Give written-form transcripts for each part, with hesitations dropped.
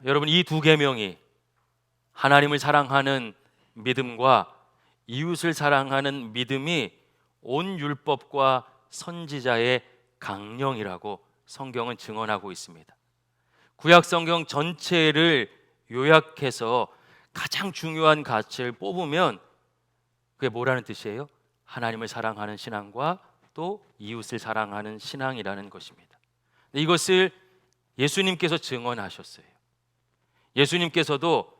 여러분, 이 두 계명이 하나님을 사랑하는 믿음과 이웃을 사랑하는 믿음이 온 율법과 선지자의 강령이라고 성경은 증언하고 있습니다. 구약 성경 전체를 요약해서 가장 중요한 가치를 뽑으면 그게 뭐라는 뜻이에요? 하나님을 사랑하는 신앙과 또 이웃을 사랑하는 신앙이라는 것입니다. 이것을 예수님께서 증언하셨어요. 예수님께서도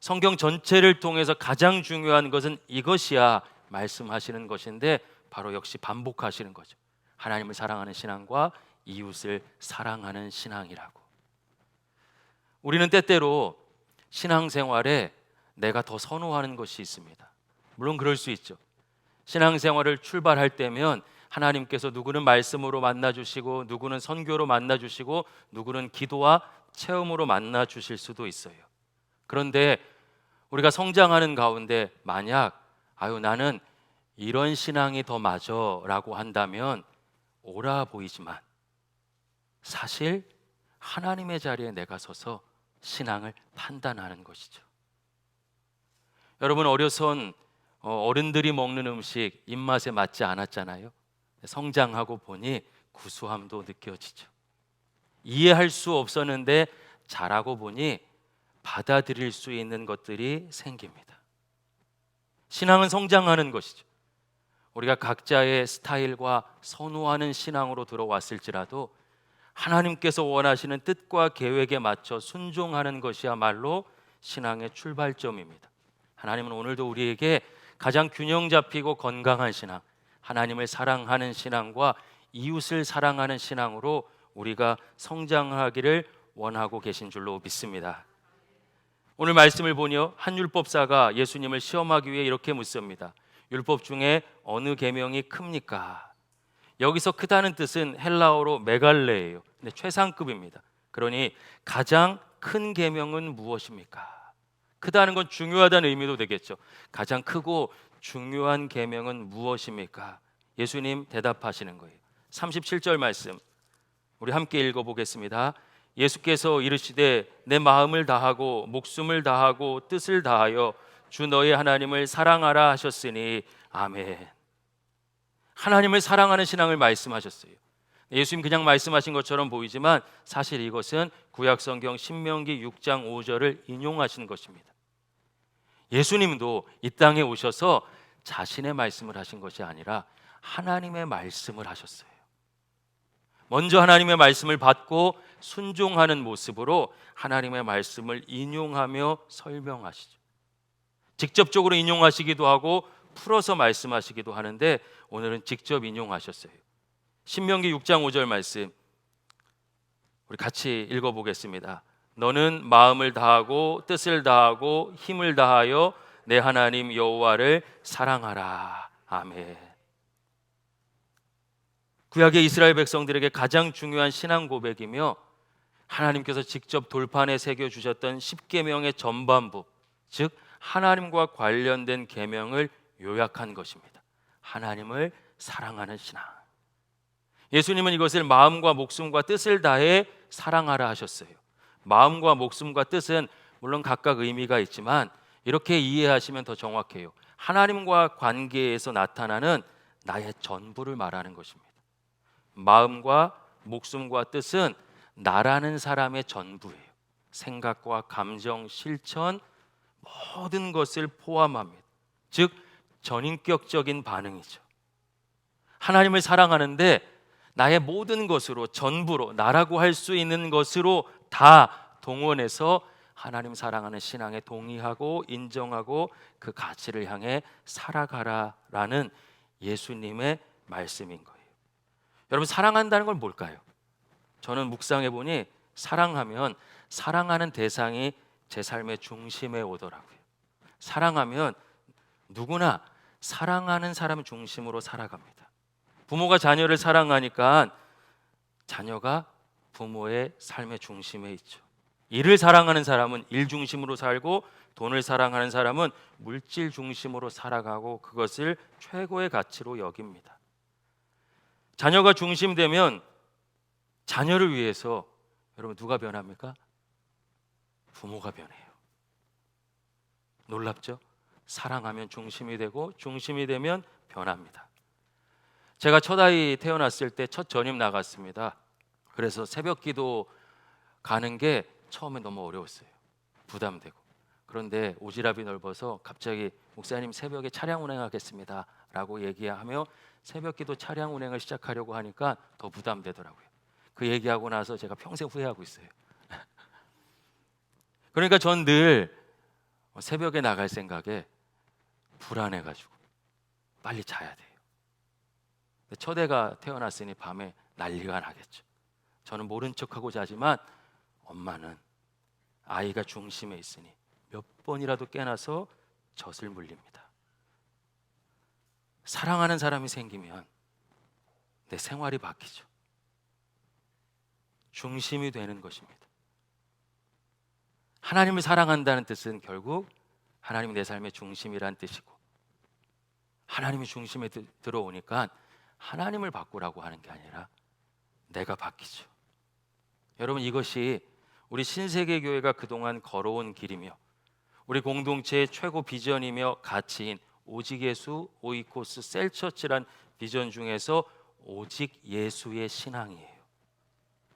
성경 전체를 통해서 가장 중요한 것은 이것이야 말씀하시는 것인데 바로 역시 반복하시는 거죠. 하나님을 사랑하는 신앙과 이웃을 사랑하는 신앙이라고. 우리는 때때로 신앙생활에 내가 더 선호하는 것이 있습니다. 물론 그럴 수 있죠. 신앙생활을 출발할 때면 하나님께서 누구는 말씀으로 만나주시고 누구는 선교로 만나주시고 누구는 기도와 체험으로 만나주실 수도 있어요. 그런데 우리가 성장하는 가운데 만약 나는 이런 신앙이 더 맞아 라고 한다면 옳아 보이지만 사실 하나님의 자리에 내가 서서 신앙을 판단하는 것이죠. 여러분, 어려선 어른들이 먹는 음식 입맛에 맞지 않았잖아요. 성장하고 보니 구수함도 느껴지죠. 이해할 수 없었는데 자라고 보니 받아들일 수 있는 것들이 생깁니다. 신앙은 성장하는 것이죠. 우리가 각자의 스타일과 선호하는 신앙으로 들어왔을지라도 하나님께서 원하시는 뜻과 계획에 맞춰 순종하는 것이야말로 신앙의 출발점입니다. 하나님은 오늘도 우리에게 가장 균형 잡히고 건강한 신앙, 하나님을 사랑하는 신앙과 이웃을 사랑하는 신앙으로 우리가 성장하기를 원하고 계신 줄로 믿습니다. 오늘 말씀을 보니 한 율법사가 예수님을 시험하기 위해 이렇게 묻습니다. 율법 중에 어느 계명이 큽니까? 여기서 크다는 뜻은 헬라어로 메갈레예요. 근데 최상급입니다. 그러니 가장 큰 계명은 무엇입니까? 크다는 건 중요하다는 의미도 되겠죠. 가장 크고 중요한 계명은 무엇입니까? 예수님 대답하시는 거예요. 37절 말씀 우리 함께 읽어보겠습니다. 예수께서 이르시되 내 마음을 다하고 목숨을 다하고 뜻을 다하여 주 너의 하나님을 사랑하라 하셨으니 아멘. 하나님을 사랑하는 신앙을 말씀하셨어요. 예수님 그냥 말씀하신 것처럼 보이지만 사실 이것은 구약성경 신명기 6장 5절을 인용하신 것입니다. 예수님도 이 땅에 오셔서 자신의 말씀을 하신 것이 아니라 하나님의 말씀을 하셨어요. 먼저 하나님의 말씀을 받고 순종하는 모습으로 하나님의 말씀을 인용하며 설명하시죠. 직접적으로 인용하시기도 하고 풀어서 말씀하시기도 하는데 오늘은 직접 인용하셨어요. 신명기 6장 5절 말씀 우리 같이 읽어보겠습니다. 너는 마음을 다하고 뜻을 다하고 힘을 다하여 내 하나님 여호와를 사랑하라. 아멘. 구약의 이스라엘 백성들에게 가장 중요한 신앙 고백이며 하나님께서 직접 돌판에 새겨주셨던 10계명의 전반부, 즉 하나님과 관련된 계명을 요약한 것입니다. 하나님을 사랑하는 신앙. 예수님은 이것을 마음과 목숨과 뜻을 다해 사랑하라 하셨어요. 마음과 목숨과 뜻은 물론 각각 의미가 있지만 이렇게 이해하시면 더 정확해요. 하나님과 관계에서 나타나는 나의 전부를 말하는 것입니다. 마음과 목숨과 뜻은 나라는 사람의 전부예요. 생각과 감정, 실천 모든 것을 포함합니다. 즉 전인격적인 반응이죠. 하나님을 사랑하는데 나의 모든 것으로 전부로 나라고 할 수 있는 것으로 다 동원해서 하나님 사랑하는 신앙에 동의하고 인정하고 그 가치를 향해 살아가라라는 예수님의 말씀인 거예요. 여러분, 사랑한다는 건 뭘까요? 저는 묵상해 보니 사랑하면 사랑하는 대상이 제 삶의 중심에 오더라고요. 사랑하면 누구나 사랑하는 사람 중심으로 살아갑니다. 부모가 자녀를 사랑하니까 자녀가 부모의 삶의 중심에 있죠. 일을 사랑하는 사람은 일 중심으로 살고 돈을 사랑하는 사람은 물질 중심으로 살아가고 그것을 최고의 가치로 여깁니다. 자녀가 중심되면 자녀를 위해서 여러분 누가 변합니까? 부모가 변해요. 놀랍죠? 사랑하면 중심이 되고 중심이 되면 변합니다. 제가 첫 아이 태어났을 때 첫 전임 나갔습니다. 그래서 새벽 기도 가는 게 처음에 너무 어려웠어요. 부담되고. 그런데 오지랖이 넓어서 갑자기 목사님 새벽에 차량 운행하겠습니다 라고 얘기하며 새벽 기도 차량 운행을 시작하려고 하니까 더 부담되더라고요. 그 얘기하고 나서 제가 평생 후회하고 있어요. 그러니까 전 늘 새벽에 나갈 생각에 불안해가지고 빨리 자야 돼요. 첫 애가 태어났으니 밤에 난리가 나겠죠. 저는 모른 척하고 자지만 엄마는 아이가 중심에 있으니 몇 번이라도 깨나서 젖을 물립니다. 사랑하는 사람이 생기면 내 생활이 바뀌죠. 중심이 되는 것입니다. 하나님을 사랑한다는 뜻은 결국 하나님이 내 삶의 중심이란 뜻이고, 하나님이 중심에 들어오니까 하나님을 바꾸라고 하는 게 아니라 내가 바뀌죠. 여러분, 이것이 우리 신세계교회가 그동안 걸어온 길이며 우리 공동체의 최고 비전이며 가치인 오직 예수, 오이코스, 셀처치란 비전 중에서 오직 예수의 신앙이에요.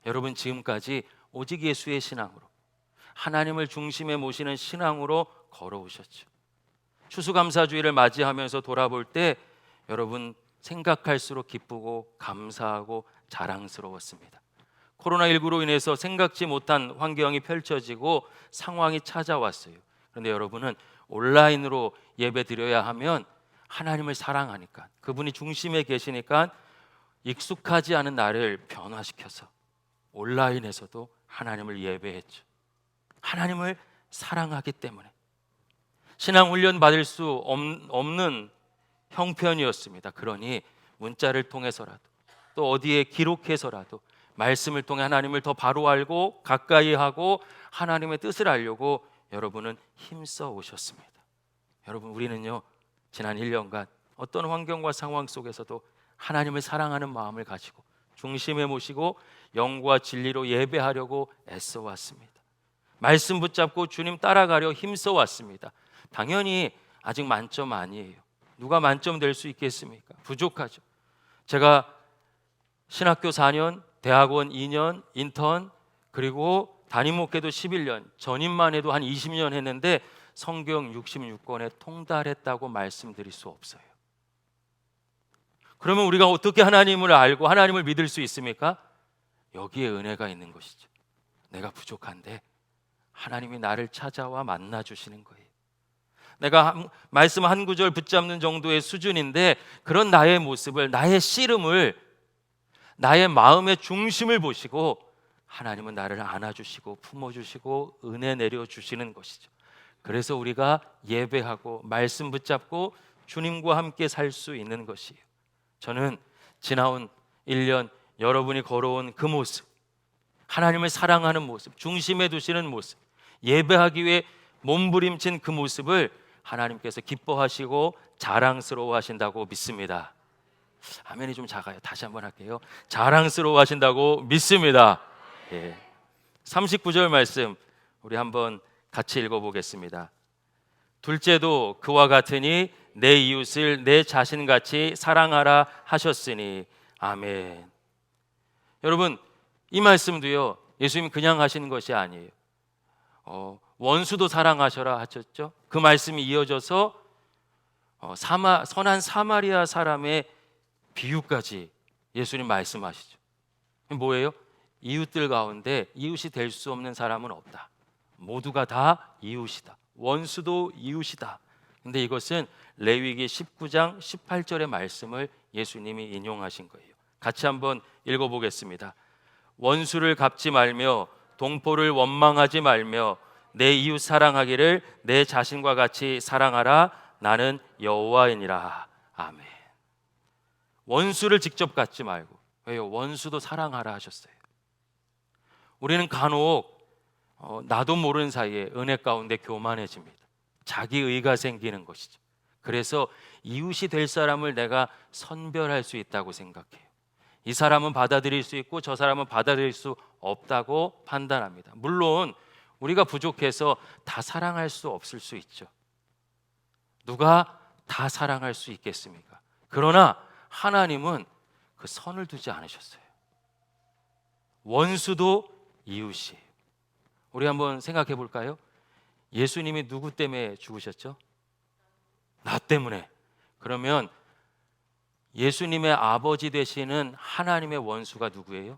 여러분, 지금까지 오직 예수의 신앙으로, 하나님을 중심에 모시는 신앙으로 걸어오셨죠. 추수감사주의를 맞이하면서 돌아볼 때 여러분, 생각할수록 기쁘고 감사하고 자랑스러웠습니다. 코로나19로 인해서 생각지 못한 환경이 펼쳐지고 상황이 찾아왔어요. 그런데 여러분은 온라인으로 예배 드려야 하면 하나님을 사랑하니까, 그분이 중심에 계시니까 익숙하지 않은 나를 변화시켜서 온라인에서도 하나님을 예배했죠. 하나님을 사랑하기 때문에 신앙 훈련 받을 수 없는 형편이었습니다. 그러니 문자를 통해서라도 또 어디에 기록해서라도 말씀을 통해 하나님을 더 바로 알고 가까이 하고 하나님의 뜻을 알려고 여러분은 힘써 오셨습니다. 여러분, 우리는요 지난 1년간 어떤 환경과 상황 속에서도 하나님을 사랑하는 마음을 가지고 중심에 모시고 영과 진리로 예배하려고 애써 왔습니다. 말씀 붙잡고 주님 따라가려 힘써 왔습니다. 당연히 아직 만점 아니에요. 누가 만점 될 수 있겠습니까? 부족하죠. 제가 신학교 4년, 대학원 2년, 인턴, 그리고 담임 목회도 11년, 전임만 해도 한 20년 했는데 성경 66권에 통달했다고 말씀드릴 수 없어요. 그러면 우리가 어떻게 하나님을 알고 하나님을 믿을 수 있습니까? 여기에 은혜가 있는 것이죠. 내가 부족한데 하나님이 나를 찾아와 만나 주시는 거예요. 내가 말씀 한 구절 붙잡는 정도의 수준인데 그런 나의 모습을, 나의 씨름을, 나의 마음의 중심을 보시고 하나님은 나를 안아주시고 품어주시고 은혜 내려주시는 것이죠. 그래서 우리가 예배하고 말씀 붙잡고 주님과 함께 살 수 있는 것이에요. 저는 지나온 1년 여러분이 걸어온 그 모습, 하나님을 사랑하는 모습, 중심에 두시는 모습, 예배하기 위해 몸부림친 그 모습을 하나님께서 기뻐하시고 자랑스러워 하신다고 믿습니다. 아멘이 좀 작아요. 다시 한번 할게요. 자랑스러워 하신다고 믿습니다. 39절 말씀 우리 한번 같이 읽어보겠습니다. 둘째도 그와 같으니 내 이웃을 내 자신같이 사랑하라 하셨으니 아멘. 여러분, 이 말씀도요 예수님 그냥 하시는 것이 아니에요. 원수도 사랑하셔라 하셨죠. 그 말씀이 이어져서 선한 사마리아 사람의 비유까지 예수님 말씀하시죠. 뭐예요? 이웃들 가운데 이웃이 될 수 없는 사람은 없다. 모두가 다 이웃이다. 원수도 이웃이다. 근데 이것은 레위기 19장 18절의 말씀을 예수님이 인용하신 거예요. 같이 한번 읽어보겠습니다. 원수를 갚지 말며 동포를 원망하지 말며 내 이웃 사랑하기를 내 자신과 같이 사랑하라. 나는 여호와이니라. 아멘. 원수를 직접 갚지 말고, 왜요? 원수도 사랑하라 하셨어요. 우리는 간혹 나도 모르는 사이에 은혜 가운데 교만해집니다. 자기의가 생기는 것이죠. 그래서 이웃이 될 사람을 내가 선별할 수 있다고 생각해요. 이 사람은 받아들일 수 있고 저 사람은 받아들일 수 없다고 판단합니다. 물론 우리가 부족해서 다 사랑할 수 없을 수 있죠. 누가 다 사랑할 수 있겠습니까? 그러나 하나님은 그 선을 두지 않으셨어요. 원수도 이웃이에요. 우리 한번 생각해 볼까요? 예수님이 누구 때문에 죽으셨죠? 나 때문에. 그러면 예수님의 아버지 되시는 하나님의 원수가 누구예요?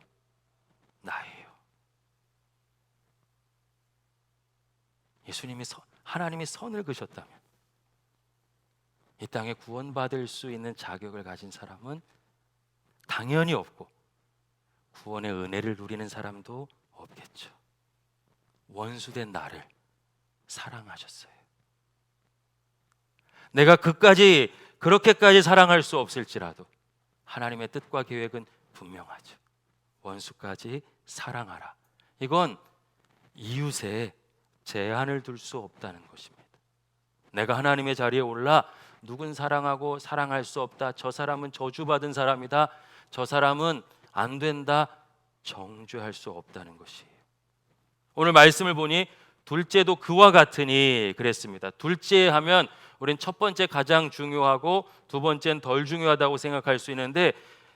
나예요. 하나님이 선을 그셨다면 이 땅에 구원받을 수 있는 자격을 가진 사람은 당연히 없고 구원의 은혜를 누리는 사람도 없겠죠. 원수된 나를 사랑하셨어요. 내가 그렇게까지 사랑할 수 없을지라도 하나님의 뜻과 계획은 분명하죠. 원수까지 사랑하라. 이건 이웃에 제한을 둘 수 없다는 것입니다. 내가 하나님의 자리에 올라 누군 사랑하고 사랑할 수 없다, 저 사람은 저주받은 사람이다, 저 사람은 안 된다, 정죄할 수 없다는 것이에요. 오늘 말씀을 보니 둘째도 그와 같으니 그랬습니다. 둘째 하면 우린 첫 번째 가장 중요하고 두 번째는 덜 중요하다고 생각할 수 있는데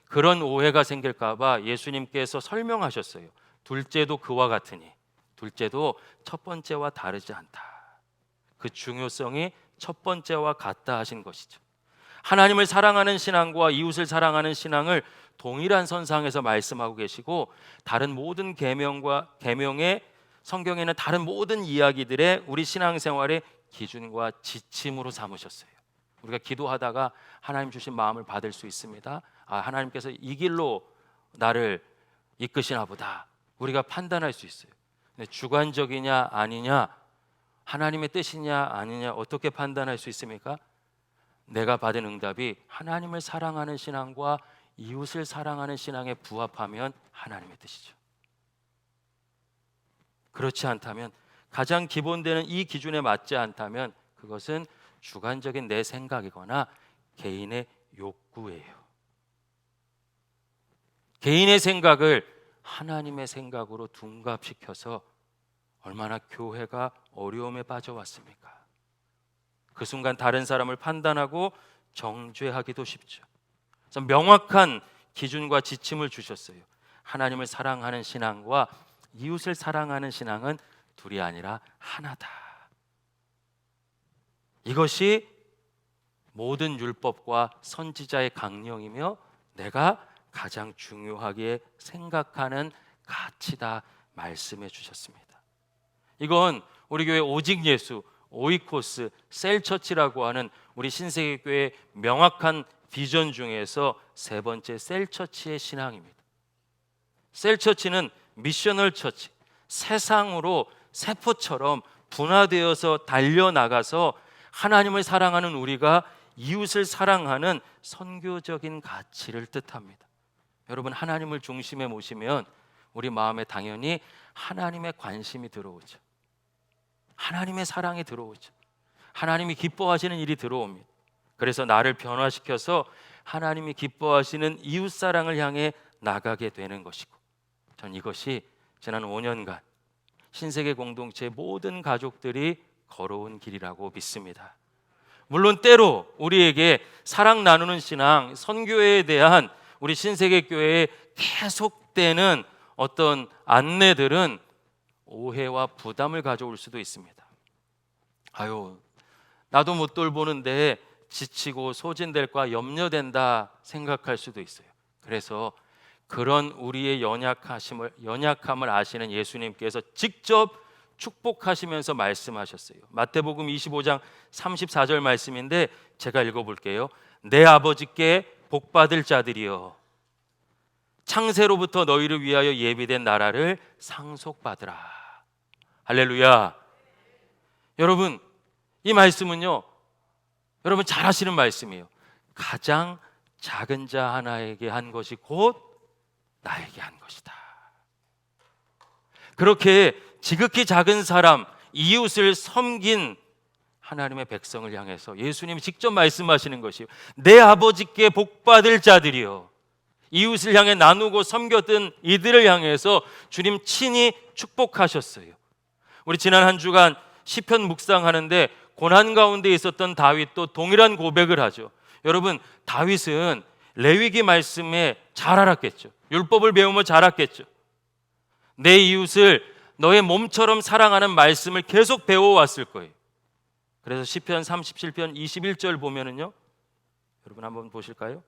그런 오해가 생길까 봐 예수님께서 설명하셨어요. 둘째도 그와 같으니, 둘째도 첫 번째와 다르지 않다. 그 중요성이 첫 번째와 같다 하신 것이죠. 하나님을 사랑하는 신앙과 이웃을 사랑하는 신앙을 동일한 선상에서 말씀하고 계시고 다른 모든 계명의 성경에는 다른 모든 이야기들의 우리 신앙생활의 기준과 지침으로 삼으셨어요. 우리가 기도하다가 하나님 주신 마음을 받을 수 있습니다. 하나님께서 이 길로 나를 이끄시나 보다. 우리가 판단할 수 있어요. 근데 주관적이냐 아니냐, 하나님의 뜻이냐 아니냐 어떻게 판단할 수 있습니까? 내가 받은 응답이 하나님을 사랑하는 신앙과 이웃을 사랑하는 신앙에 부합하면 하나님의 뜻이죠. 그렇지 않다면, 가장 기본되는 이 기준에 맞지 않다면 그것은 주관적인 내 생각이거나 개인의 욕구예요. 개인의 생각을 하나님의 생각으로 둔갑시켜서 얼마나 교회가 어려움에 빠져왔습니까? 그 순간 다른 사람을 판단하고 정죄하기도 쉽죠. 그래서 명확한 기준과 지침을 주셨어요. 하나님을 사랑하는 신앙과 이웃을 사랑하는 신앙은 둘이 아니라 하나다. 이것이 모든 율법과 선지자의 강령이며 내가 가장 중요하게 생각하는 가치다 말씀해 주셨습니다. 이건 우리 교회 오직 예수, 오이코스, 셀처치라고 하는 우리 신세계교회의 명확한 비전 중에서 세 번째 셀처치의 신앙입니다. 셀처치는 미셔널 처치, 세상으로 세포처럼 분화되어서 달려나가서 하나님을 사랑하는 우리가 이웃을 사랑하는 선교적인 가치를 뜻합니다. 여러분, 하나님을 중심에 모시면 우리 마음에 당연히 하나님의 관심이 들어오죠. 하나님의 사랑이 들어오죠. 하나님이 기뻐하시는 일이 들어옵니다. 그래서 나를 변화시켜서 하나님이 기뻐하시는 이웃사랑을 향해 나가게 되는 것이고, 전 이것이 지난 5년간 신세계 공동체 모든 가족들이 걸어온 길이라고 믿습니다. 물론 때로 우리에게 사랑 나누는 신앙, 선교회에 대한 우리 신세계교회에 계속되는 어떤 안내들은 오해와 부담을 가져올 수도 있습니다. 나도 못 돌보는데 지치고 소진될까 염려된다 생각할 수도 있어요. 그래서 그런 우리의 연약함을 아시는 예수님께서 직접 축복하시면서 말씀하셨어요. 마태복음 25장 34절 말씀인데 제가 읽어볼게요. 내 아버지께 복받을 자들이여, 창세로부터 너희를 위하여 예비된 나라를 상속받으라. 할렐루야. 여러분, 이 말씀은요, 여러분 잘 아시는 말씀이에요. 가장 작은 자 하나에게 한 것이 곧 나에게 한 것이다. 그렇게 지극히 작은 사람, 이웃을 섬긴 하나님의 백성을 향해서 예수님이 직접 말씀하시는 것이요, 내 아버지께 복받을 자들이요, 이웃을 향해 나누고 섬겼던 이들을 향해서 주님 친히 축복하셨어요. 우리 지난 한 주간 시편 묵상하는데 고난 가운데 있었던 다윗도 동일한 고백을 하죠. 여러분, 다윗은 레위기 말씀에 잘 알았겠죠. 율법을 배우며 잘 알았겠죠. 내 이웃을 너의 몸처럼 사랑하는 말씀을 계속 배워왔을 거예요. 그래서 시편 37편 21절 보면은요, 여러분 한번 보실까요?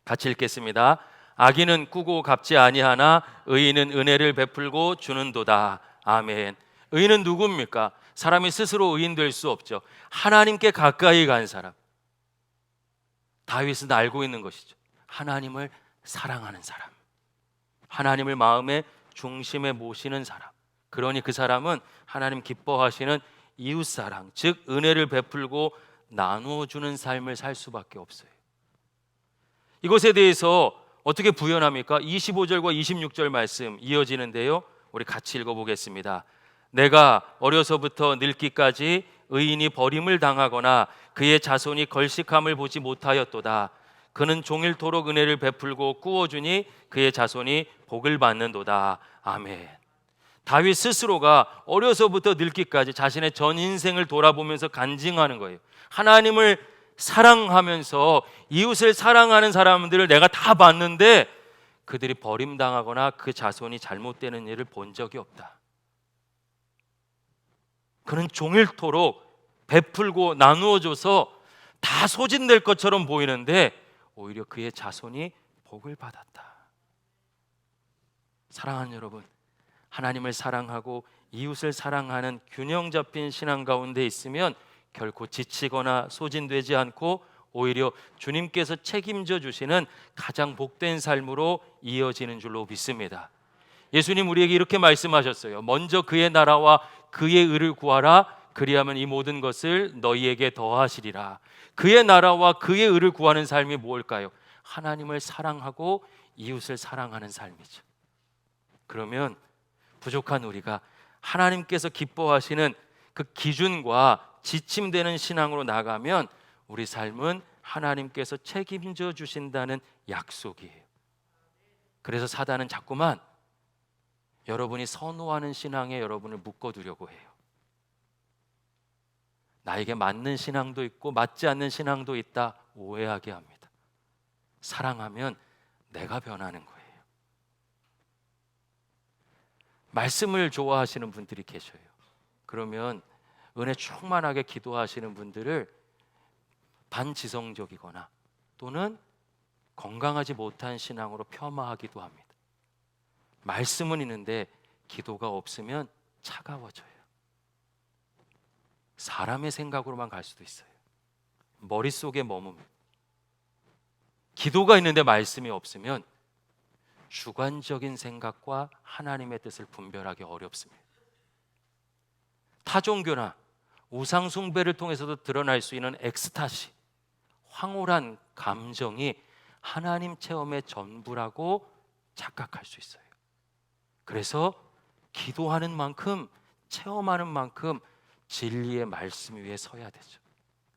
같이 읽겠습니다. 악인은 꾸고 갚지 아니하나 의인은 은혜를 베풀고 주는도다. 아멘. 의인은 누굽니까? 사람이 스스로 의인 될 수 없죠. 하나님께 가까이 간 사람. 다윗은 알고 있는 것이죠. 하나님을 사랑하는 사람, 하나님을 마음의 중심에 모시는 사람. 그러니 그 사람은 하나님 기뻐하시는 이웃사랑, 즉 은혜를 베풀고 나누어주는 삶을 살 수밖에 없어요. 이것에 대해서 어떻게 부연합니까? 25절과 26절 말씀 이어지는데요, 우리 같이 읽어보겠습니다. 내가 어려서부터 늙기까지 의인이 버림을 당하거나 그의 자손이 걸식함을 보지 못하였도다. 그는 종일토록 은혜를 베풀고 꾸어주니 그의 자손이 복을 받는도다. 아멘. 다윗 스스로가 어려서부터 늙기까지 자신의 전 인생을 돌아보면서 간증하는 거예요. 하나님을 사랑하면서 이웃을 사랑하는 사람들을 내가 다 봤는데 그들이 버림당하거나 그 자손이 잘못되는 일을 본 적이 없다. 그는 종일토록 베풀고 나누어줘서 다 소진될 것처럼 보이는데 오히려 그의 자손이 복을 받았다. 사랑하는 여러분, 하나님을 사랑하고 이웃을 사랑하는 균형 잡힌 신앙 가운데 있으면 결코 지치거나 소진되지 않고 오히려 주님께서 책임져 주시는 가장 복된 삶으로 이어지는 줄로 믿습니다. 예수님 우리에게 이렇게 말씀하셨어요. 먼저 그의 나라와 그의 의를 구하라. 그리하면 이 모든 것을 너희에게 더하시리라. 그의 나라와 그의 의를 구하는 삶이 무엇일까요? 하나님을 사랑하고 이웃을 사랑하는 삶이죠. 그러면 부족한 우리가 하나님께서 기뻐하시는 그 기준과 지침되는 신앙으로 나가면 우리 삶은 하나님께서 책임져 주신다는 약속이에요. 그래서 사단은 자꾸만 여러분이 선호하는 신앙에 여러분을 묶어두려고 해요. 나에게 맞는 신앙도 있고 맞지 않는 신앙도 있다 오해하게 합니다. 사랑하면 내가 변하는 거예요. 말씀을 좋아하시는 분들이 계셔요. 그러면 은혜 충만하게 기도하시는 분들을 반지성적이거나 또는 건강하지 못한 신앙으로 폄하하기도 합니다. 말씀은 있는데 기도가 없으면 차가워져요. 사람의 생각으로만 갈 수도 있어요. 머릿속에 머뭅니다. 기도가 있는데 말씀이 없으면 주관적인 생각과 하나님의 뜻을 분별하기 어렵습니다. 타종교나 우상 숭배를 통해서도 드러날 수 있는 엑스타시, 황홀한 감정이 하나님 체험의 전부라고 착각할 수 있어요. 그래서 기도하는 만큼, 체험하는 만큼 진리의 말씀 위에 서야 되죠.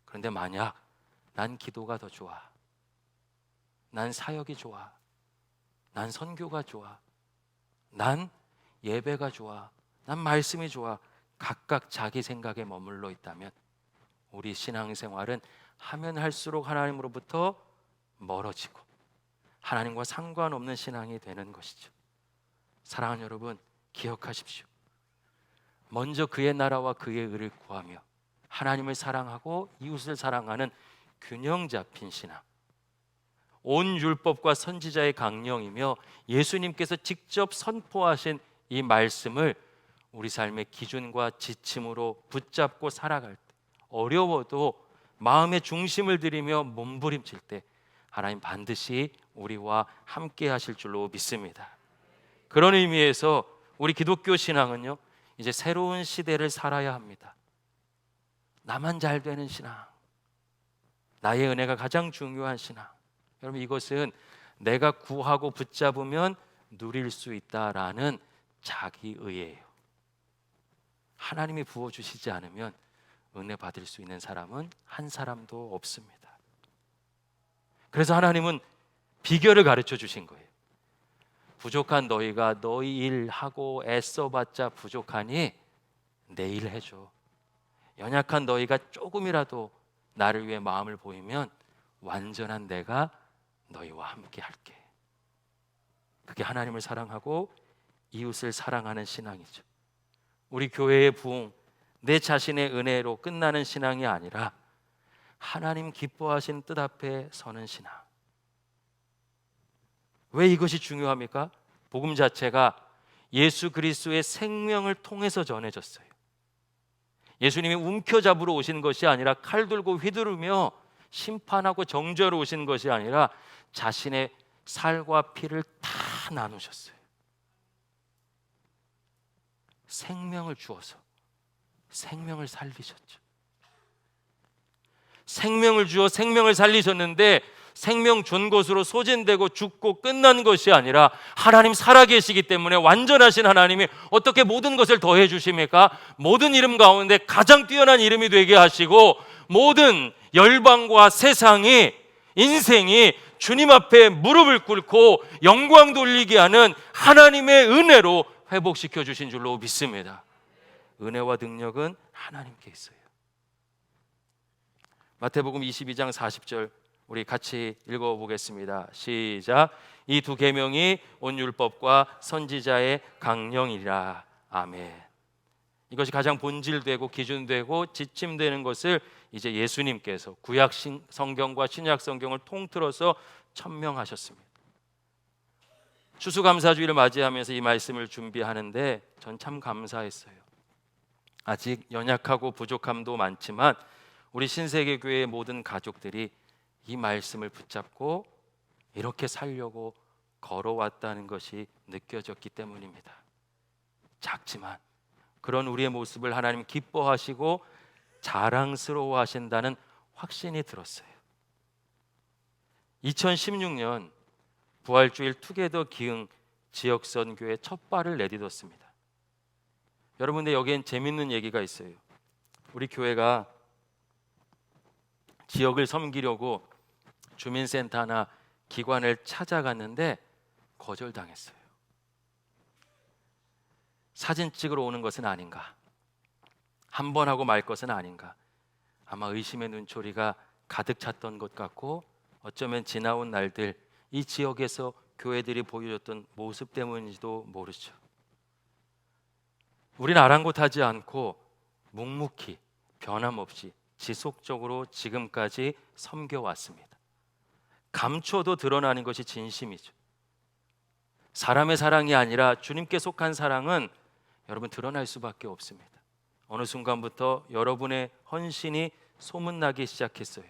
그런데 만약 난 기도가 더 좋아, 난 사역이 좋아, 난 선교가 좋아, 난 예배가 좋아, 난 말씀이 좋아, 각각 자기 생각에 머물러 있다면 우리 신앙생활은 하면 할수록 하나님으로부터 멀어지고 하나님과 상관없는 신앙이 되는 것이죠. 사랑하는 여러분, 기억하십시오. 먼저 그의 나라와 그의 의를 구하며 하나님을 사랑하고 이웃을 사랑하는 균형 잡힌 신앙, 온 율법과 선지자의 강령이며 예수님께서 직접 선포하신 이 말씀을 우리 삶의 기준과 지침으로 붙잡고 살아갈 때, 어려워도 마음의 중심을 들이며 몸부림칠 때 하나님 반드시 우리와 함께 하실 줄로 믿습니다. 그런 의미에서 우리 기독교 신앙은요, 이제 새로운 시대를 살아야 합니다. 나만 잘 되는 신앙, 나의 은혜가 가장 중요한 신앙. 여러분, 이것은 내가 구하고 붙잡으면 누릴 수 있다라는 자기의예요. 하나님이 부어주시지 않으면 은혜 받을 수 있는 사람은 한 사람도 없습니다. 그래서 하나님은 비결을 가르쳐 주신 거예요. 부족한 너희가 너희 일하고 애써봤자 부족하니 내 일 해줘. 연약한 너희가 조금이라도 나를 위해 마음을 보이면 완전한 내가 너희와 함께 할게. 그게 하나님을 사랑하고 이웃을 사랑하는 신앙이죠. 우리 교회의 부흥, 내 자신의 은혜로 끝나는 신앙이 아니라 하나님 기뻐하신 뜻 앞에 서는 신앙. 왜 이것이 중요합니까? 복음 자체가 예수 그리스도의 생명을 통해서 전해졌어요. 예수님이 움켜잡으러 오신 것이 아니라 칼 들고 휘두르며 심판하고 정죄하러 오신 것이 아니라 자신의 살과 피를 다 나누셨어요. 생명을 주어서 생명을 살리셨죠. 생명을 주어 생명을 살리셨는데 생명 준 것으로 소진되고 죽고 끝난 것이 아니라 하나님 살아계시기 때문에 완전하신 하나님이 어떻게 모든 것을 더해 주십니까? 모든 이름 가운데 가장 뛰어난 이름이 되게 하시고 모든 열방과 세상이 인생이 주님 앞에 무릎을 꿇고 영광 돌리게 하는 하나님의 은혜로 회복시켜 주신 줄로 믿습니다. 은혜와 능력은 하나님께 있어요. 마태복음 22장 40절 우리 같이 읽어보겠습니다. 시작. 이 두 계명이 온 율법과 선지자의 강령이라. 아멘. 이것이 가장 본질되고 기준되고 지침되는 것을 이제 예수님께서 구약 성경과 신약 성경을 통틀어서 천명하셨습니다. 추수감사주의를 맞이하면서 이 말씀을 준비하는데 전 참 감사했어요. 아직 연약하고 부족함도 많지만 우리 신세계교회의 모든 가족들이 이 말씀을 붙잡고 이렇게 살려고 걸어왔다는 것이 느껴졌기 때문입니다. 작지만 그런 우리의 모습을 하나님 기뻐하시고 자랑스러워하신다는 확신이 들었어요. 2016년 부활주일 투게더 기흥 지역선교회 첫 발을 내딛었습니다. 여러분들 여기엔 재밌는 얘기가 있어요. 우리 교회가 지역을 섬기려고 주민센터나 기관을 찾아갔는데 거절당했어요. 사진 찍으러 오는 것은 아닌가, 한 번 하고 말 것은 아닌가, 아마 의심의 눈초리가 가득 찼던 것 같고 어쩌면 지나온 날들 이 지역에서 교회들이 보여줬던 모습 때문인지도 모르죠. 우리는 아랑곳하지 않고 묵묵히 변함없이 지속적으로 지금까지 섬겨왔습니다. 감춰도 드러나는 것이 진심이죠. 사람의 사랑이 아니라 주님께 속한 사랑은 여러분 드러날 수밖에 없습니다. 어느 순간부터 여러분의 헌신이 소문나기 시작했어요.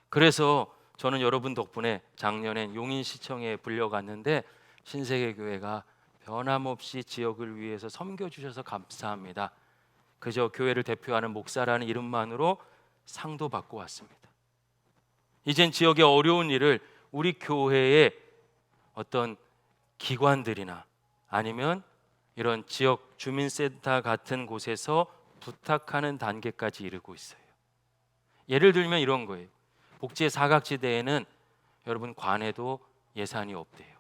그래서 저는 여러분 덕분에 작년엔 용인시청에 불려갔는데 신세계교회가 변함없이 지역을 위해서 섬겨주셔서 감사합니다. 그저 교회를 대표하는 목사라는 이름만으로 상도 받고 왔습니다. 이젠 지역의 어려운 일을 우리 교회의 어떤 기관들이나 아니면 이런 지역 주민센터 같은 곳에서 부탁하는 단계까지 이르고 있어요. 예를 들면 이런 거예요. 복지의 사각지대에는 여러분 관에도 예산이 없대요.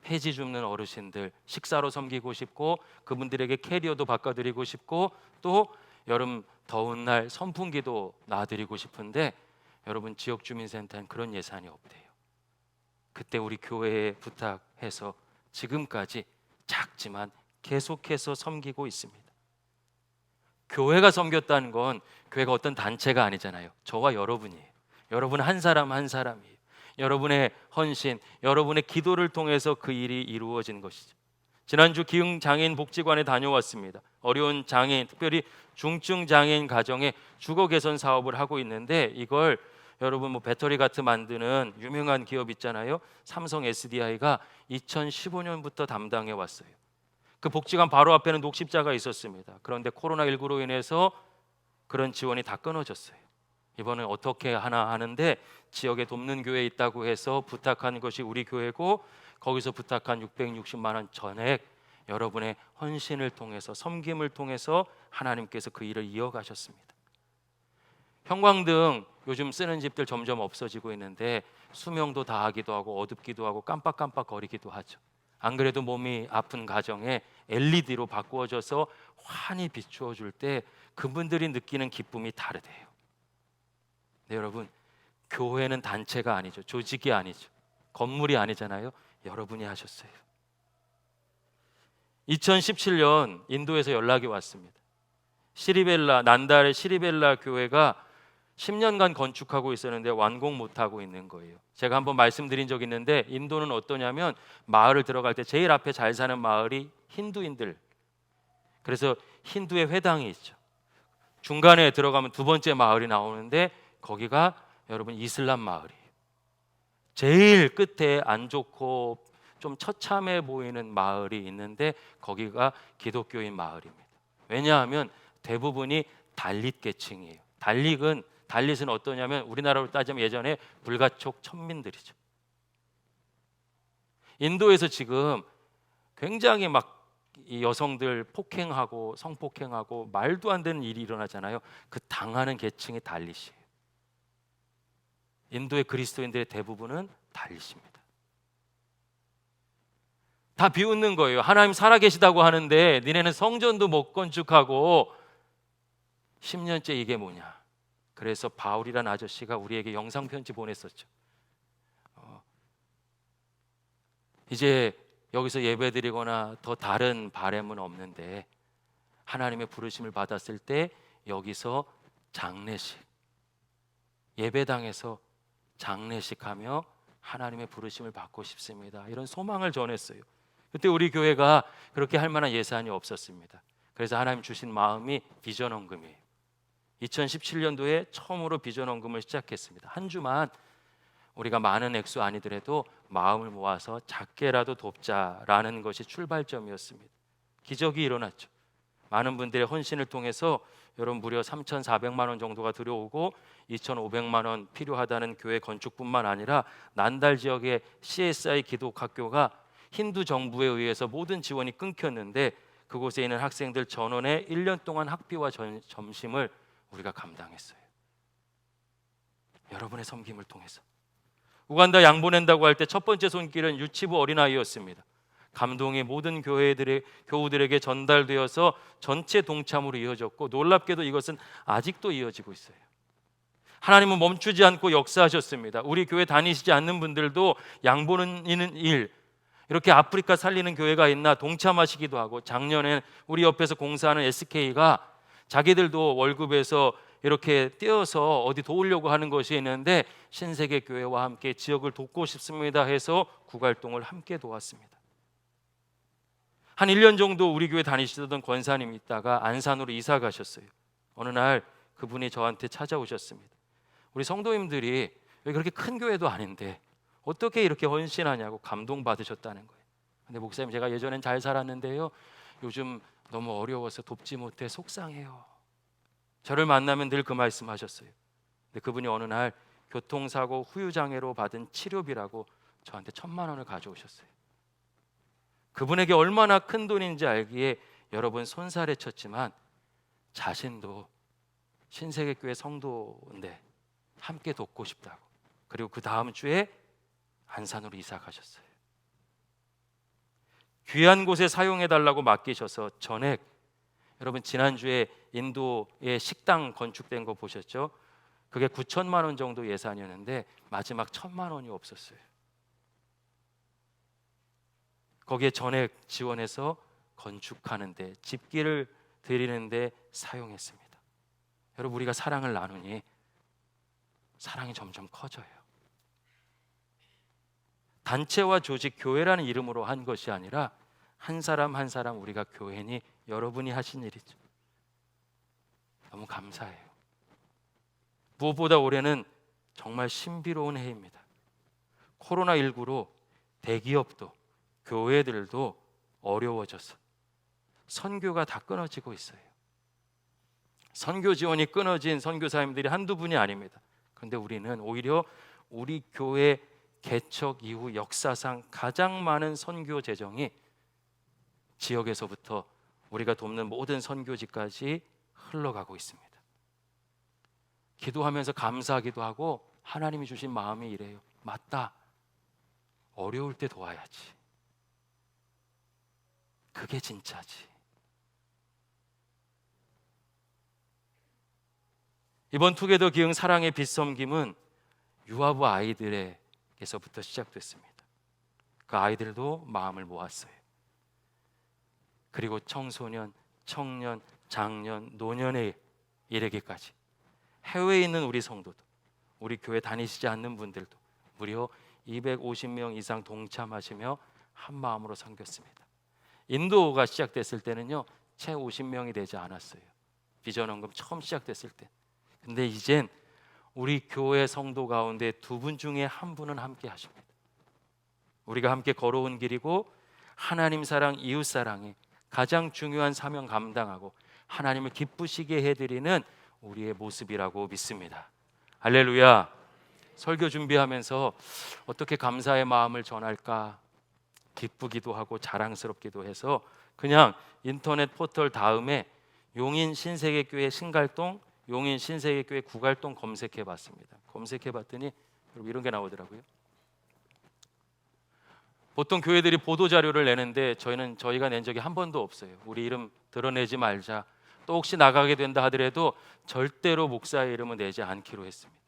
폐지 줍는 어르신들 식사로 섬기고 싶고 그분들에게 캐리어도 바꿔드리고 싶고 또 여름 더운 날 선풍기도 놔드리고 싶은데 여러분 지역 주민센터는 그런 예산이 없대요. 그때 우리 교회에 부탁해서 지금까지 작지만 계속해서 섬기고 있습니다. 교회가 섬겼다는 건 교회가 어떤 단체가 아니잖아요. 저와 여러분이에요. 여러분 한 사람 한 사람이에요. 여러분의 헌신, 여러분의 기도를 통해서 그 일이 이루어진 것이죠. 지난주 기흥 장애인 복지관에 다녀왔습니다. 어려운 장애인, 특별히 중증 장애인 가정의 주거 개선 사업을 하고 있는데 이걸 여러분 배터리 같은 만드는 유명한 기업 있잖아요. 삼성 SDI가 2015년부터 담당해 왔어요. 그 복지관 바로 앞에는 녹십자가 있었습니다. 그런데 코로나19로 인해서 그런 지원이 다 끊어졌어요. 이번에 어떻게 하나 하는데 지역에 돕는 교회 있다고 해서 부탁한 것이 우리 교회고 거기서 부탁한 660만 원 전액 여러분의 헌신을 통해서 섬김을 통해서 하나님께서 그 일을 이어가셨습니다. 형광등 요즘 쓰는 집들 점점 없어지고 있는데 수명도 다하기도 하고 어둡기도 하고 깜빡깜빡 거리기도 하죠. 안 그래도 몸이 아픈 가정에 LED로 바꾸어져서 환히 비추어 줄 때 그분들이 느끼는 기쁨이 다르대요. 네, 여러분, 교회는 단체가 아니죠. 조직이 아니죠. 건물이 아니잖아요. 여러분이 하셨어요. 2017년 인도에서 연락이 왔습니다. 난달의 시리벨라 교회가 10년간 건축하고 있었는데 완공 못하고 있는 거예요. 제가 한번 말씀드린 적 있는데 인도는 어떠냐면 마을을 들어갈 때 제일 앞에 잘 사는 마을이 힌두인들, 그래서 힌두의 회당이 있죠. 중간에 들어가면 두 번째 마을이 나오는데 거기가 여러분 이슬람 마을이에요. 제일 끝에 안 좋고 좀 처참해 보이는 마을이 있는데 거기가 기독교인 마을입니다. 왜냐하면 대부분이 달릿 계층이에요. 달릿은 어떠냐면 우리나라로 따지면 예전에 불가촉 천민들이죠. 인도에서 지금 굉장히 막 이 여성들 폭행하고 성폭행하고 말도 안 되는 일이 일어나잖아요. 그 당하는 계층이 달릿이에요. 인도의 그리스도인들의 대부분은 달릿입니다. 다 비웃는 거예요. 하나님 살아계시다고 하는데 니네는 성전도 못 건축하고 10년째 이게 뭐냐. 그래서 바울이란 아저씨가 우리에게 영상 편지 보냈었죠. 이제 여기서 예배드리거나 더 다른 바램은 없는데 하나님의 부르심을 받았을 때 여기서 장례식, 예배당에서 장례식하며 하나님의 부르심을 받고 싶습니다. 이런 소망을 전했어요. 그때 우리 교회가 그렇게 할 만한 예산이 없었습니다. 그래서 하나님 주신 마음이 비전 헌금이에요. 2017년도에 처음으로 비전 헌금을 시작했습니다. 한 주만 우리가 많은 액수 아니더라도 마음을 모아서 작게라도 돕자라는 것이 출발점이었습니다. 기적이 일어났죠. 많은 분들의 헌신을 통해서 여러분 무려 3,400만 원 정도가 들어오고 2,500만 원 필요하다는 교회 건축뿐만 아니라 난달 지역의 CSI 기독학교가 힌두 정부에 의해서 모든 지원이 끊겼는데 그곳에 있는 학생들 전원의 1년 동안 학비와 점심을 우리가 감당했어요. 여러분의 섬김을 통해서. 우간다 양 보낸다고 할 때 첫 번째 손길은 유치부 어린아이였습니다. 감동이 모든 교우들에게 전달되어서 전체 동참으로 이어졌고 놀랍게도 이것은 아직도 이어지고 있어요. 하나님은 멈추지 않고 역사하셨습니다. 우리 교회 다니시지 않는 분들도 양 보내는 일, 이렇게 아프리카 살리는 교회가 있나 동참하시기도 하고, 작년에 우리 옆에서 공사하는 SK가 자기들도 월급에서 이렇게 떼어서 어디 도우려고 하는 것이 있는데 신세계 교회와 함께 지역을 돕고 싶습니다 해서 구갈동을 함께 도왔습니다. 한 1년 정도 우리 교회 다니시던 권사님이 있다가 안산으로 이사 가셨어요. 어느 날 그분이 저한테 찾아오셨습니다. 우리 성도님들이 왜 그렇게 큰 교회도 아닌데 어떻게 이렇게 헌신하냐고 감동받으셨다는 거예요. 근데 목사님, 제가 예전엔 잘 살았는데요, 요즘 너무 어려워서 돕지 못해 속상해요. 저를 만나면 늘 그 말씀하셨어요. 근데 그분이 어느 날 교통사고 후유장애로 받은 치료비라고 저한테 1,000만 원을 가져오셨어요. 그분에게 얼마나 큰 돈인지 알기에 여러분 손살에 쳤지만 자신도 신세계교회 성도인데 함께 돕고 싶다고, 그리고 그 다음 주에 안산으로 이사 가셨어요. 귀한 곳에 사용해달라고 맡기셔서 전액, 여러분 지난주에 인도의 식당 건축된 거 보셨죠? 그게 9천만 원 정도 예산이었는데 마지막 1,000만 원이 없었어요. 거기에 전액 지원해서 건축하는데, 집기를 드리는데 사용했습니다. 여러분, 우리가 사랑을 나누니 사랑이 점점 커져요. 단체와 조직, 교회라는 이름으로 한 것이 아니라 한 사람 한 사람 우리가 교회니 여러분이 하신 일이죠. 너무 감사해요. 무엇보다 올해는 정말 신비로운 해입니다. 코로나19로 대기업도 교회들도 어려워져서 선교가 다 끊어지고 있어요. 선교 지원이 끊어진 선교사님들이 한두 분이 아닙니다. 그런데 우리는 오히려 우리 교회 개척 이후 역사상 가장 많은 선교 재정이 지역에서부터 우리가 돕는 모든 선교지까지 흘러가고 있습니다. 기도하면서 감사하기도 하고, 하나님이 주신 마음이 이래요. 맞다, 어려울 때 도와야지. 그게 진짜지. 이번 투게더 기흥 사랑의 빛 섬김은 유아부 아이들에게서부터 시작됐습니다. 그 아이들도 마음을 모았어요. 그리고 청소년, 청년, 장년, 노년에 이르기까지 해외에 있는 우리 성도도, 우리 교회 다니시지 않는 분들도 무려 250명 이상 동참하시며 한 마음으로 섬겼습니다. 인도가 시작됐을 때는요, 채 50명이 되지 않았어요. 비전 헌금 처음 시작됐을 때. 근데 이젠 우리 교회 성도 가운데 두 분 중에 한 분은 함께 하십니다. 우리가 함께 걸어온 길이고 하나님 사랑, 이웃 사랑에 가장 중요한 사명 감당하고 하나님을 기쁘시게 해드리는 우리의 모습이라고 믿습니다. 할렐루야. 설교 준비하면서 어떻게 감사의 마음을 전할까 기쁘기도 하고 자랑스럽기도 해서 그냥 인터넷 포털 다음에 용인 신세계교회 신갈동, 용인 신세계교회 구갈동 검색해 봤습니다. 검색해 봤더니 이런 게 나오더라고요. 보통 교회들이 보도 자료를 내는데 저희가 낸 적이 한 번도 없어요. 우리 이름 드러내지 말자. 또 혹시 나가게 된다 하더라도 절대로 목사의 이름은 내지 않기로 했습니다.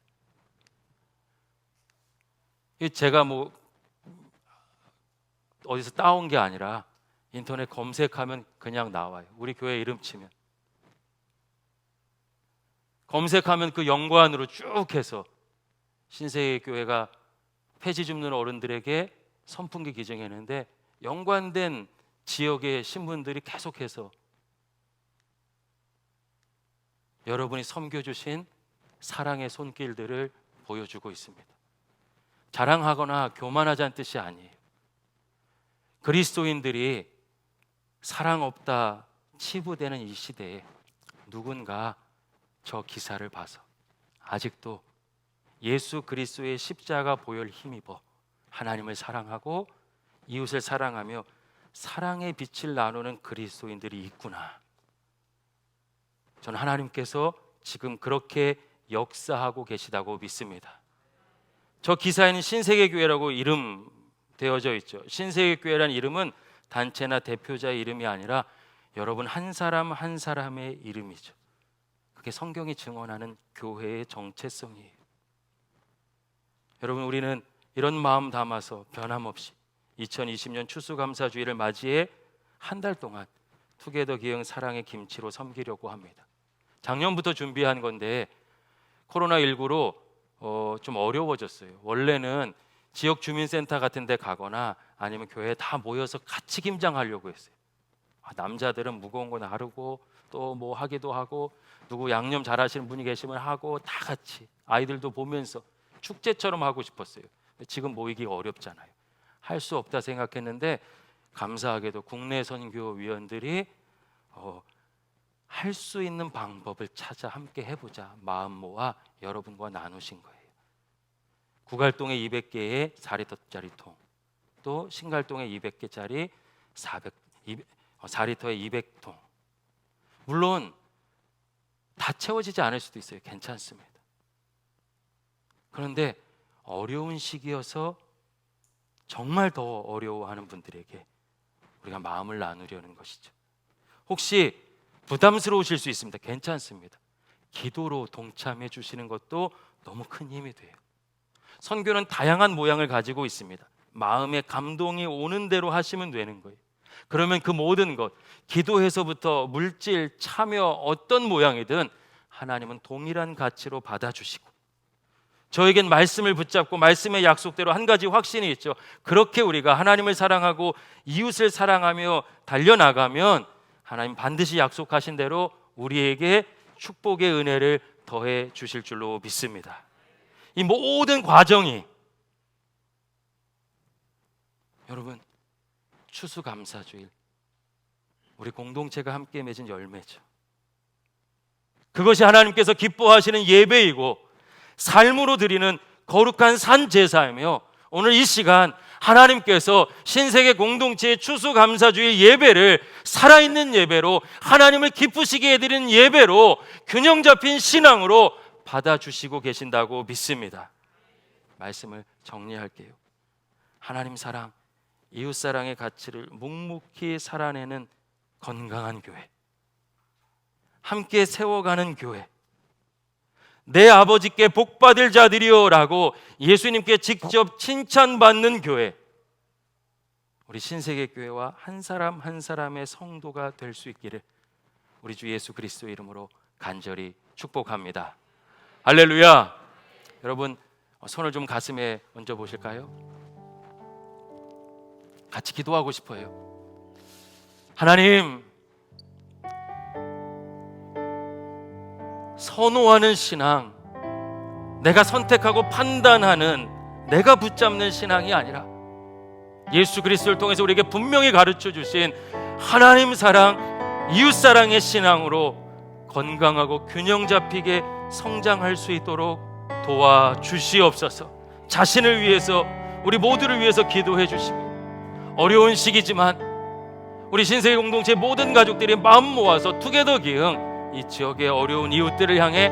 제가 뭐 어디서 따온 게 아니라 인터넷 검색하면 그냥 나와요. 우리 교회 이름 치면 검색하면 그 연관으로 쭉 해서 신세계교회가 폐지 줍는 어른들에게 선풍기 기증했는데 연관된 지역의 신분들이 계속해서 여러분이 섬겨주신 사랑의 손길들을 보여주고 있습니다. 자랑하거나 교만하자는 뜻이 아니에요. 그리스도인들이 사랑 없다 치부되는 이 시대에 누군가 저 기사를 봐서 아직도 예수 그리스도의 십자가 보혈 힘입어 하나님을 사랑하고 이웃을 사랑하며 사랑의 빛을 나누는 그리스도인들이 있구나. 저는 하나님께서 지금 그렇게 역사하고 계시다고 믿습니다. 저 기사에는 신세계교회라고 이름 되어져 있죠. 신세계교회라는 이름은 단체나 대표자의 이름이 아니라 여러분 한 사람 한 사람의 이름이죠. 그게 성경이 증언하는 교회의 정체성이에요. 여러분, 우리는 이런 마음 담아서 변함없이 2020년 추수감사주의를 맞이해 한 달 동안 투게더 기흥 사랑의 김치로 섬기려고 합니다. 작년부터 준비한 건데 코로나19로 좀 어려워졌어요. 원래는 지역 주민센터 같은 데 가거나 아니면 교회에 다 모여서 같이 김장하려고 했어요. 남자들은 무거운 거 나르고 또 뭐 하기도 하고 누구 양념 잘하시는 분이 계시면 하고 다 같이 아이들도 보면서 축제처럼 하고 싶었어요. 지금 모이기가 어렵잖아요. 할 수 없다 생각했는데 감사하게도 국내 선교위원들이 할 수 있는 방법을 찾아 함께 해보자 마음 모아 여러분과 나누신 거예요. 구갈동에 200개의 4리터짜리 통, 또 신갈동에 200개짜리 4리터의 200통. 물론 다 채워지지 않을 수도 있어요. 괜찮습니다. 그런데 어려운 시기여서 정말 더 어려워하는 분들에게 우리가 마음을 나누려는 것이죠. 혹시 부담스러우실 수 있습니다. 괜찮습니다. 기도로 동참해 주시는 것도 너무 큰 힘이 돼요. 선교는 다양한 모양을 가지고 있습니다. 마음에 감동이 오는 대로 하시면 되는 거예요. 그러면 그 모든 것, 기도에서부터 물질, 참여 어떤 모양이든 하나님은 동일한 가치로 받아주시고 저에겐 말씀을 붙잡고 말씀의 약속대로 한 가지 확신이 있죠. 그렇게 우리가 하나님을 사랑하고 이웃을 사랑하며 달려나가면 하나님 반드시 약속하신 대로 우리에게 축복의 은혜를 더해 주실 줄로 믿습니다. 이 모든 과정이 여러분 추수감사주일 우리 공동체가 함께 맺은 열매죠. 그것이 하나님께서 기뻐하시는 예배이고 삶으로 드리는 거룩한 산제사이며 오늘 이 시간 하나님께서 신세계 공동체의 추수감사주일 예배를 살아있는 예배로 하나님을 기쁘시게 해드리는 예배로 균형 잡힌 신앙으로 받아주시고 계신다고 믿습니다. 말씀을 정리할게요. 하나님 사랑, 이웃사랑의 가치를 묵묵히 살아내는 건강한 교회, 함께 세워가는 교회, 내 아버지께 복받을 자들이요 라고 예수님께 직접 칭찬받는 교회, 우리 신세계교회와 한 사람 한 사람의 성도가 될 수 있기를 우리 주 예수 그리스도의 이름으로 간절히 축복합니다. 할렐루야. 여러분 손을 좀 가슴에 얹어 보실까요? 같이 기도하고 싶어요. 하나님, 선호하는 신앙, 내가 선택하고 판단하는, 내가 붙잡는 신앙이 아니라 예수 그리스도를 통해서 우리에게 분명히 가르쳐 주신 하나님 사랑, 이웃 사랑의 신앙으로 건강하고 균형 잡히게 성장할 수 있도록 도와주시옵소서. 자신을 위해서, 우리 모두를 위해서 기도해 주시고, 어려운 시기지만 우리 신세계 공동체 모든 가족들이 마음 모아서 투게더 기흥 이 지역의 어려운 이웃들을 향해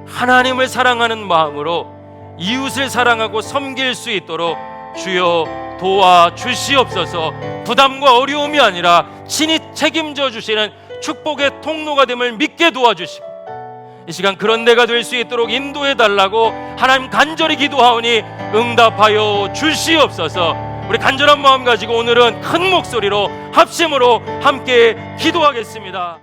하나님을 사랑하는 마음으로 이웃을 사랑하고 섬길 수 있도록 주여 도와주시옵소서. 부담과 어려움이 아니라 친히 책임져 주시는 축복의 통로가 됨을 믿게 도와주시고, 이 시간 그런 내가 될 수 있도록 인도해 달라고 하나님 간절히 기도하오니 응답하여 주시옵소서. 우리 간절한 마음 가지고 오늘은 큰 목소리로 합심으로 함께 기도하겠습니다.